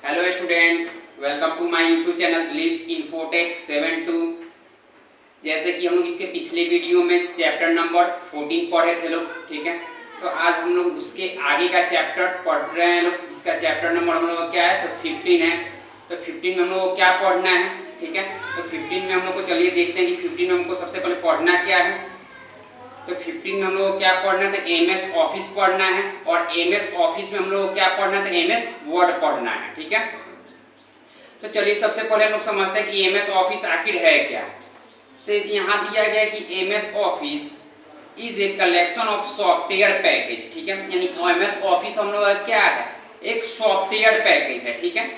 Hello student, welcome to my YouTube channel Dilip infotech 72। जैसे कि हम लोग इसके पिछले वीडियो में चैप्टर नंबर 14 पढ़े थे लोग, ठीक है। तो आज हम लोग उसके आगे का चैप्टर पढ़ रहे हैं लोग, जिसका चैप्टर नंबर हम लोग क्या है तो 15 है। तो 15 में हम लोग को क्या पढ़ना है, ठीक है। तो 15 में हम लोग को चलिए देखते हैं कि 15 में हमको सबसे पहले पढ़ना क्या है। तो 15 में हम लोग को क्या पढ़ना है तो एमएस ऑफिस पढ़ना है, और एमएस ऑफिस में हम लोग को क्या पढ़ना है तो एमएस वर्ड पढ़ना है, ठीक है। तो चलिए सबसे पहले हम लोग समझते हैं कि एमएस ऑफिस आखिर है क्या। तो यहाँ दिया गया है कि MS office is a collection of software package, ठीक है। यानी एमएस ऑफिस हम लोग का क्या है, एक सॉफ्टवेयर पैकेज है, ठीक है।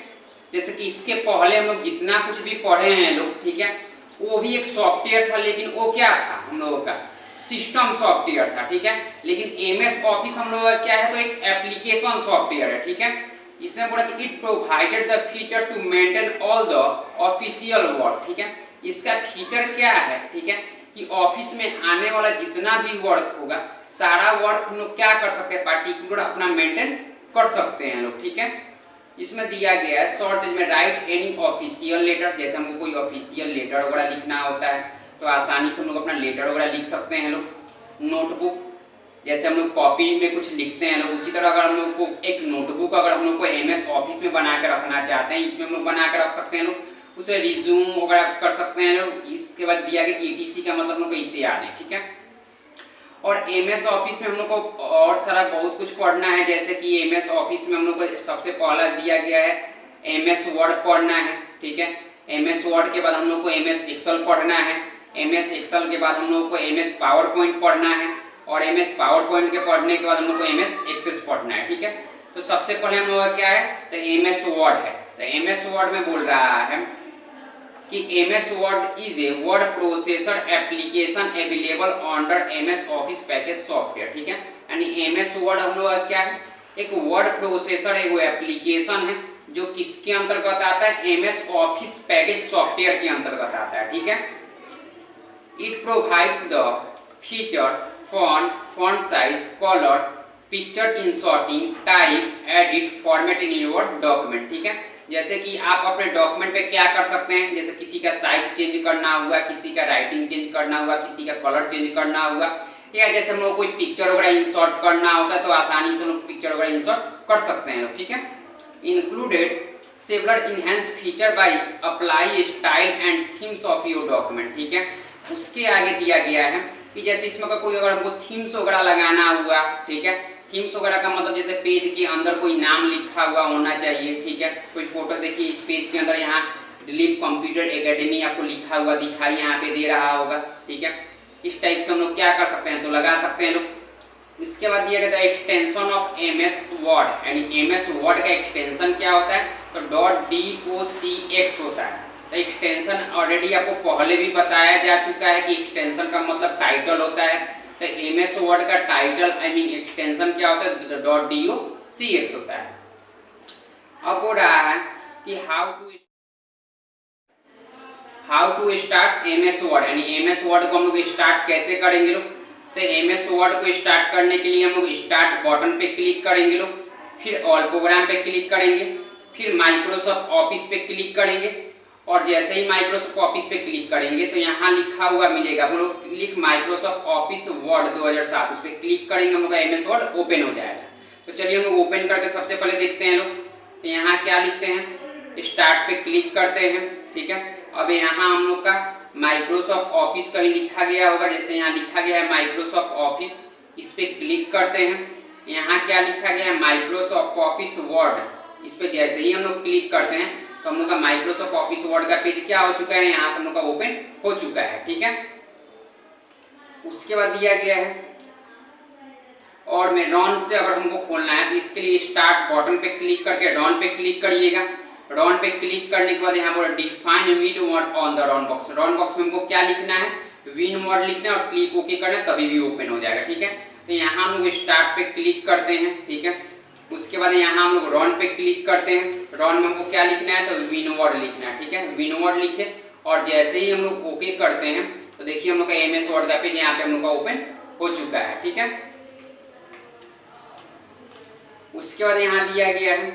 जैसे कि इसके पहले हम लोग जितना कुछ भी पढ़े हैं लोग, ठीक है, वो भी एक सॉफ्टवेयर था, लेकिन वो क्या था हम लोगों का सिस्टम सॉफ्टवेयर था, ठीक है। लेकिन एमएस ऑफिस हम लोग का क्या है तो एक एप्लीकेशन सॉफ्टवेयर है, ठीक है। इसमें बोला कि it provided the feature to maintain all the official work, ठीक है। इसका फीचर क्या है, ठीक है, कि ऑफिस में आने वाला जितना भी वर्क होगा सारा वर्क हम लोग क्या कर सकते हैं, पार्टिकुलर अपना मेंटेन कर सकते हैं लोग, ठीक है। इसमें दिया गया है शॉर्ट में राइट एनी ऑफिशियल लेटर। जैसे हमको कोई ऑफिशियल लेटर वगैरह लिखना होता है तो आसानी से हम लोग अपना लेटर वगैरह लिख सकते हैं लोग। नोटबुक, जैसे हम लोग कॉपी में कुछ लिखते हैं लोग, उसी तरह अगर हम लोग को एक नोटबुक अगर हम लोग को एमएस ऑफिस में बना कर रखना चाहते हैं, इसमें हम लोग बना कर रख सकते हैं लोग, उसे रिज्यूम वगैरह कर सकते हैं लोग। इसके बाद दिया गया ईटीसी का मतलब हम लोग को इत्यादि, ठीक है। और एमएस ऑफिस में हम लोग को और सारा बहुत कुछ पढ़ना है। जैसे कि एमएस ऑफिस में हम लोग को सबसे पहला दिया गया है एमएस वर्ड पढ़ना है, ठीक है। एमएस वर्ड के बाद हम लोग को एमएस एक्सेल पढ़ना है। एमएस एक्सेल के बाद हम लोग को एमएस पावर पॉइंट पढ़ना है, और एमएस पावर पॉइंट के पढ़ने के बाद हम लोग को एमएस एक्सेस पढ़ना है, ठीक है। तो सबसे पहले हम लोग का क्या है तो एमएस वर्ड है। तो एमएस वर्ड में बोल रहा है कि MS word is a word processor application available under MS office package software, ठीक है। यानी एमएस वर्ड हम लोग का क्या है, एक वर्ड प्रोसेसर है, वो एप्लीकेशन है जो किसके अंतर्गत आता है, एमएस ऑफिस पैकेज सॉफ्टवेयर के अंतर्गत आता है, ठीक है। It provides the feature font size, color, picture inserting, type, edit, format in your document, ठीक है। जैसे कि आप अपने डॉक्यूमेंट पे क्या कर सकते हैं, जैसे किसी का साइज चेंज करना हुआ, किसी का राइटिंग चेंज करना हुआ, किसी का कलर चेंज करना हुआ, या जैसे हम लोग कोई पिक्चर वगैरह इंसर्ट करना होता है तो आसानी से लोग पिक्चर वगैरह इंसर्ट कर सकते हैं, ठीक है। Included several enhance feature bye apply style and themes of your document, ठीक है। उसके आगे दिया गया है कि जैसे इसमें का कोई अगर हमको थीम्स वगैरह लगाना हुआ, ठीक है। थीम्स वगैरह का मतलब जैसे पेज के अंदर कोई नाम लिखा हुआ होना चाहिए, ठीक है। कोई फोटो देखिए इस पेज के अंदर यहाँ दिलीप कंप्यूटर एकेडमी आपको लिखा हुआ दिखाई यहाँ पे दे रहा होगा, ठीक है। इस टाइप से हम लोग क्या कर सकते हैं तो लगा सकते हैं लोग। इसके बाद दिया गया था एक्सटेंशन ऑफ एमएस वर्ड, यानी एमएस वर्ड का एक्सटेंशन क्या होता है तो .docx होता है। तो एक्सटेंशन ऑलरेडी आपको पहले भी बताया जा चुका है कि एक्सटेंशन का मतलब टाइटल होता है। तो एमएस वर्ड का टाइटल आई मीन एक्सटेंशन क्या होता है .docx होता है। अब हो रहा है कि how to start MS word, यानी एमएस वर्ड को हम लोग स्टार्ट कैसे करेंगे लोग। तो एमएस वर्ड को स्टार्ट करने के लिए हम लोग स्टार्ट बटन पे क्लिक करेंगे लोग, फिर ऑल प्रोग्राम पे क्लिक करेंगे, फिर माइक्रोसॉफ्ट ऑफिस पे क्लिक करेंगे, और जैसे ही माइक्रोसॉफ्ट ऑफिस पे क्लिक करेंगे तो यहाँ लिखा हुआ मिलेगा, हम लोग क्लिक माइक्रोसॉफ्ट ऑफिस वर्ड 2007, उस पर क्लिक करेंगे, हम लोग का एमएस वर्ड ओपन हो जाएगा। तो चलिए हम लोग ओपन करके सबसे पहले देखते हैं लोग। तो यहाँ क्या लिखते हैं, स्टार्ट पे क्लिक करते हैं, ठीक है। अब यहाँ हम लोग का माइक्रोसॉफ्ट ऑफिस कहीं लिखा गया होगा, जैसे यहाँ लिखा गया है माइक्रोसॉफ्ट ऑफिस, इस पे क्लिक करते हैं। यहाँ क्या लिखा गया है माइक्रोसॉफ्ट ऑफिस वर्ड, इस पे जैसे ही हम लोग क्लिक करते हैं तो हम लोग का माइक्रोसॉफ्ट ऑफिस वर्ड का पेज क्या हो चुका है, यहाँ से हम लोग का ओपन हो चुका है, ठीक है। उसके बाद दिया गया है और में रन से अगर हमको खोलना है तो इसके लिए स्टार्ट बटन पे क्लिक करके रन पे क्लिक करिएगा। रन पे क्लिक करने के बाद यहाँ पर define win word on the run box, run box में हमको क्या लिखना है विन वर्ड लिखना है और क्लिक ओके करना है, तभी भी ओपन हो जाएगा, ठीक है। तो यहाँ हम लोग स्टार्ट पे क्लिक करते हैं, ठीक है। उसके बाद यहाँ हम लोग रन पे क्लिक करते हैं। रन में हमको क्या लिखना है तो विन वर्ड लिखना है, ठीक है। विन वर्ड लिखे और जैसे ही हम लोग ओके करते हैं तो देखिए हम लोग का एमएस वर्ड का पेज यहाँ पे हम लोग का ओपन हो चुका है, ठीक है। उसके बाद यहाँ दिया गया है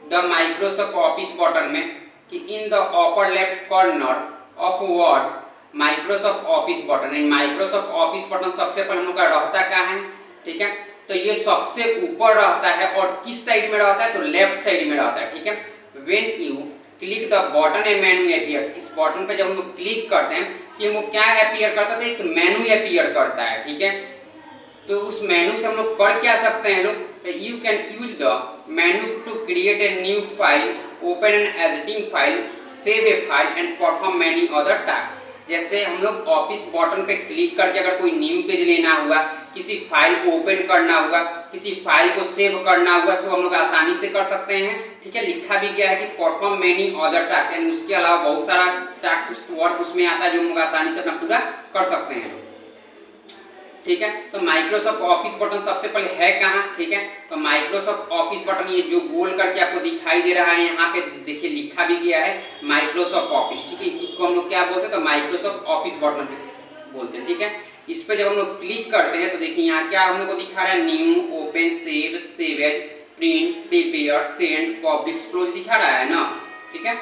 द माइक्रोसॉफ्ट ऑफिस बटन में कि in the upper left corner of word Microsoft office button, in Microsoft office button सबसे पहले हम लोग का रहता क्या है, ठीक है, तो ये सबसे ऊपर रहता है और किस साइड में रहता है, तो लेफ्ट साइड में रहता है, ठीक है। When you click the button A menu appears, इस बटन पे जब हम लोग क्लिक करते हैं कि वो क्या अपीयर करता है, तो एक मेनू अपीयर करता है, ठीक है। तो उस मेनू से हम लोग कर क्या सकते हैं लोग, तो you can use the menu to create a new file, open an editing file, save a file and perform many other task. जैसे हम लोग ऑफिस बटन पे क्लिक करके अगर कोई न्यू पेज लेना हुआ, किसी फाइल को ओपन करना हुआ, किसी फाइल को सेव करना हुआ, सो हम लोग आसानी से कर सकते हैं, ठीक है। लिखा भी गया है कि परफॉर्म मेनी अदर टास्क, यानी उसके अलावा बहुत सारा टास्क वर्क उसमें आता है जो हम लोग आसानी से अपना पूरा कर सकते हैं, ठीक है। तो माइक्रोसॉफ्ट ऑफिस बटन सबसे पहले है कहाँ, ठीक है, तो माइक्रोसॉफ्ट ऑफिस बटन ये जो गोल करके आपको दिखाई दे रहा है यहाँ पे देखिए लिखा भी गया है माइक्रोसॉफ्ट ऑफिस, ठीक है। इसी को हम लोग क्या बोलते हैं, तो माइक्रोसॉफ्ट ऑफिस बटन बोलते हैं, ठीक है। इस पे जब हम लोग क्लिक करते हैं तो देखिए यहाँ क्या हम लोग को दिखा रहा है, new, open, save, save as, print, prepare, send, publish, close दिखा रहा है ना, ठीक है।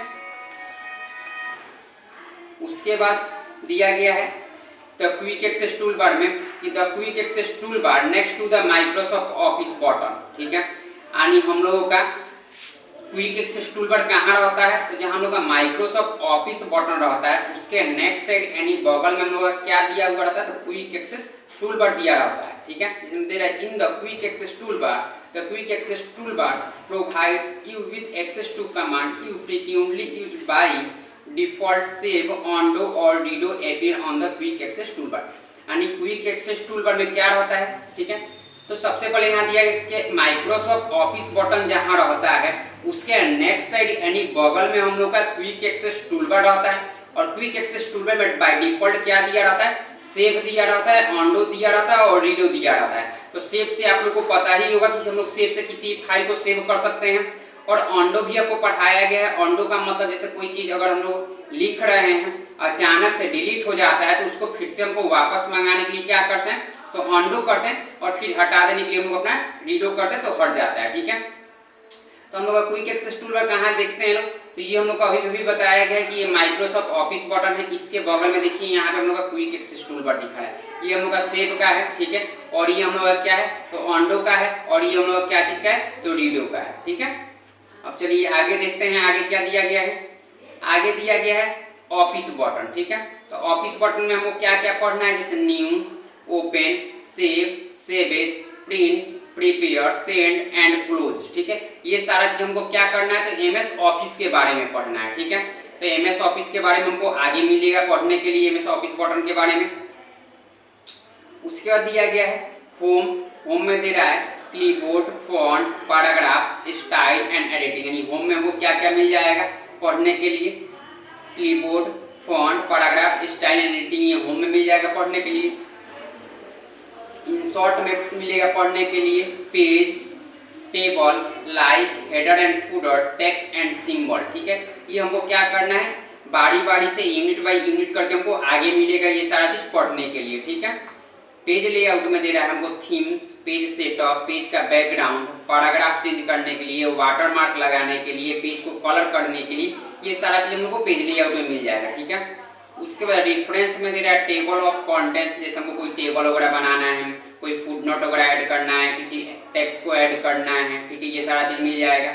उसके बाद दिया गया है the quick access tool bar में कि the quick access tool bar next to the Microsoft office button, ठीक है। यानी हम लोगों का क्विक एक्सेस टूल बार कहाँ रहता है, तो जहाँ हम लोग का माइक्रोसॉफ्ट ऑफिस बटन रहता है उसके नेक्स्ट साइड यानी बगल में हम लोग का क्या दिया हुआ रहता है, तो क्विक एक्सेस टूल बार दिया रहता है, ठीक है। इसमें दे रहा है in the quick access tool bar, the quick access tool bar provides you with access to command you frequently used by default, save, undo और redo appear on the quick access tool bar. यानी quick access tool bar में क्या रहता है, ठीक है। तो सबसे पहले यहाँ दिया गया कि माइक्रोसॉफ्ट ऑफिस बटन जहाँ रहता है उसके नेक्स्ट साइड यानी बगल में हम लोग का क्विक एक्सेस टूल बार रहता है, और क्विक एक्सेस टूल बार में बाय डिफॉल्ट क्या दिया रहता है, सेव दिया रहता है, ऑनडो दिया रहता है और रीडो दिया रहता है। तो सेव से आप लोग को पता ही होगा कि हम लोग सेव से किसी फाइल को सेव कर सकते हैं, और ऑनडो भी आपको पढ़ाया गया है। ऑनडो का मतलब जैसे कोई चीज अगर हम लोग लिख रहे हैं अचानक से डिलीट हो जाता है तो उसको फिर से हमको वापस मंगाने के लिए क्या करते हैं, तो ऑनडो करते हैं, और फिर हटा देने के लिए हम लोग अपना रीडो करते हैं तो हट जाता है, ठीक है। तो हम लोग का क्विक एक्सेस टूल बार कहाँ देखते हैं लोग, तो ये हम लोग को अभी बताया गया है कि ये माइक्रोसॉफ्ट ऑफिस बटन है, इसके बगल में देखिए यहाँ पे हम लोग का क्विक एक्सेस टूल बार दिखा है, ये हम लोग का सेव का है, ठीक है, और ये हम लोग का क्या है, तो ऑनडो का है, और ये हम लोग क्या चीज का है, तो रीडो का है, ठीक है। अब चलिए आगे देखते हैं आगे क्या दिया गया है। आगे दिया गया है ऑफिस बटन, ठीक है। तो ऑफिस बटन में हमको क्या क्या पढ़ना है, जैसे new, open, save, save as, print, prepare, send and close, ठीक है। ये सारा चीज हमको क्या करना है, तो एमएस ऑफिस के बारे में पढ़ना है, ठीक है। तो एमएस ऑफिस के बारे में हमको आगे मिलेगा पढ़ने के लिए एमएस ऑफिस बटन के बारे में। उसके बाद दिया गया है होम, होम में दे रहा है clipboard, font, paragraph, style and editing, यानी होम में हमको क्या क्या मिल जाएगा पढ़ने के लिए, clipboard, font, paragraph, style and editing, ये होम में मिल जाएगा पढ़ने के लिए। इंसर्ट में मिलेगा पढ़ने के लिए page, table, like, header and footer, text and symbol, ठीक है। ये हमको क्या करना है, बारी बारी से यूनिट बाय यूनिट करके हमको आगे मिलेगा ये सारा चीज पढ़ने के लिए, ठीक है। पेज लेआउट में दे रहा है हमको थीम्स, पेज सेटअप, पेज का बैकग्राउंड, पैराग्राफ चेंज करने के लिए, वाटरमार्क लगाने के लिए, पेज को कलर करने के लिए, ये सारा चीज हम लोग को पेज लेआउट में मिल जाएगा, ठीक है। उसके बाद रेफरेंस में दे रहा है टेबल ऑफ कंटेंट्स, जैसे हमको कोई टेबल वगैरह बनाना है, कोई फुटनोट वगैरह ऐड करना है, किसी टेक्स्ट को ऐड करना है, ठीक है, ये सारा चीज मिल जाएगा।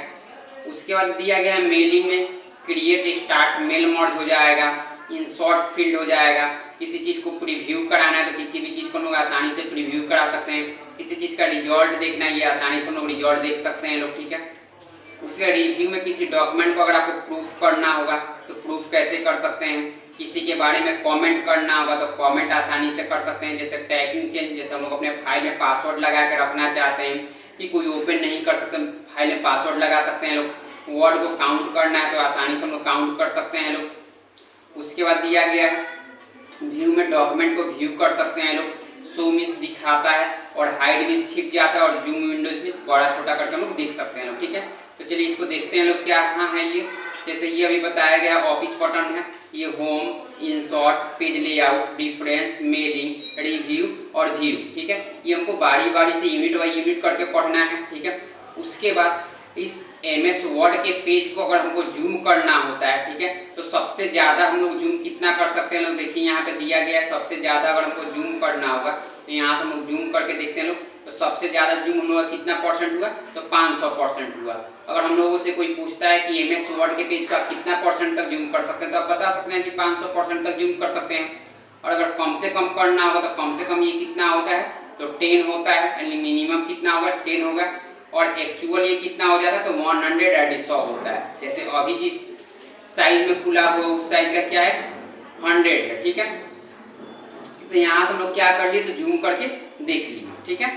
उसके बाद दिया गया है मेलिंग में क्रिएट स्टार्ट मेल मर्ज हो जाएगा, इंसर्ट फील्ड हो जाएगा, किसी चीज को प्रीव्यू कराना है तो किसी भी चीज को लोग आसानी से प्रीव्यू करा सकते हैं, किसी चीज का रिजल्ट देखना है ये आसानी से लोग रिजल्ट देख सकते हैं लोग, ठीक है। उसके रिव्यू में किसी डॉक्यूमेंट को अगर आपको प्रूफ करना होगा तो प्रूफ कैसे कर सकते हैं, किसी के बारे में कमेंट करना होगा तो कमेंट आसानी से कर सकते हैं, जैसे टैगिंग चेंज, जैसे हम लोग अपने फाइल में पासवर्ड लगा के रखना चाहते हैं कि कोई ओपन नहीं कर सकते, फाइल में पासवर्ड लगा सकते हैं लोग। वर्ड को काउंट करना है तो आसानी से हम लोग काउंट कर सकते हैं लोग। उसके बाद दिया गया है व्यू में डॉक्यूमेंट को व्यू कर सकते हैं लोग, शो मिस दिखाता है और हाइड मिस छिप जाता है और जूम विंडोज मिस बड़ा छोटा करके हम लोग देख सकते हैं लोग, ठीक है। तो चलिए इसको देखते हैं लोग क्या हाँ है ये, जैसे ये अभी बताया गया ऑफिस बटन है, ये home, insert, page layout, difference, mailing, review और व्यू, ठीक है। ये हमको बारी बारी से यूनिट बाई यूनिट करके पढ़ना है, ठीक है। उसके बाद इस MS वर्ड के पेज को अगर हमको जूम करना होता है, ठीक है, तो सबसे ज़्यादा हम लोग जूम कितना कर सकते हैं लोग, देखिए यहाँ पे दिया गया है सबसे ज़्यादा अगर हमको जूम करना होगा तो यहाँ से हम लोग जूम करके देखते हैं लोग, तो सबसे ज़्यादा जूम हम लोग का कितना % हुआ, तो 500% हुआ। अगर हम लोगों से कोई पूछता है कि MS वर्ड के पेज को आप कितना % तक जूम कर सकते हैं, तो आप बता सकते हैं कि 500% तक जूम कर सकते हैं। और अगर कम से कम करना होगा तो कम से कम ये कितना होता है, तो 10 होता है, यानी मिनिमम कितना होगा, 10 होगा। और एक्चुअल ये कितना हो जाता है, तो 100 होता है। जैसे अभी जिस साइज में खुला हुआ उस साइज का क्या है, 100 है, ठीक है। तो यहाँ से हम लोग क्या कर लिए, तो जूम करके देख लिए, ठीक है।